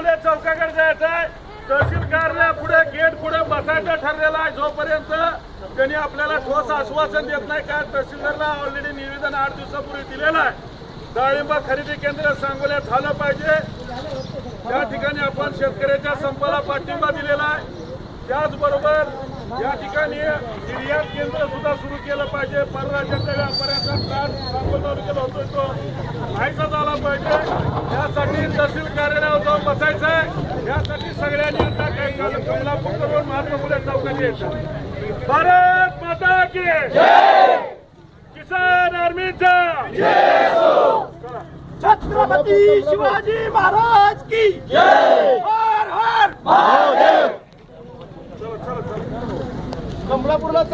फुले चौकाकडे जायचं आहे. तहसील कार्यालय पुढे गेट पुढे बसायचं ठरलेलं आहे. जोपर्यंत त्यांनी आपल्याला ठोस आश्वासन देत नाही का तहसीलदारला ऑलरेडी निवेदन 8 दिवसापूर्वी दिलेलं आहे. डाळिंब खरेदी केंद्र सांगोल्यात झालं पाहिजे. त्या ठिकाणी आपण शेतकऱ्याच्या संपाला पाठिंबा दिलेला आहे. त्याचबरोबर या ठिकाणी निर्यात केंद्र सुद्धा सुरू केलं पाहिजे. परराज्यातल्या व्यापाऱ्यांचा त्रास सांगोला तालुक्याला होतोय तो नाहीसा झाला पाहिजे. यासाठी तहसील कार्यालयावर जाऊन बसायचं आहे. यासाठी सगळ्यांनी आता काही कमलापूर करून महात्मा फुले चौकात यायचं. भारत माता की जय. किसान आर्मीचा जय. छत्रपती शिवाजी महाराज की जय. हर हर महादेव. चला चला चला कमलापूरला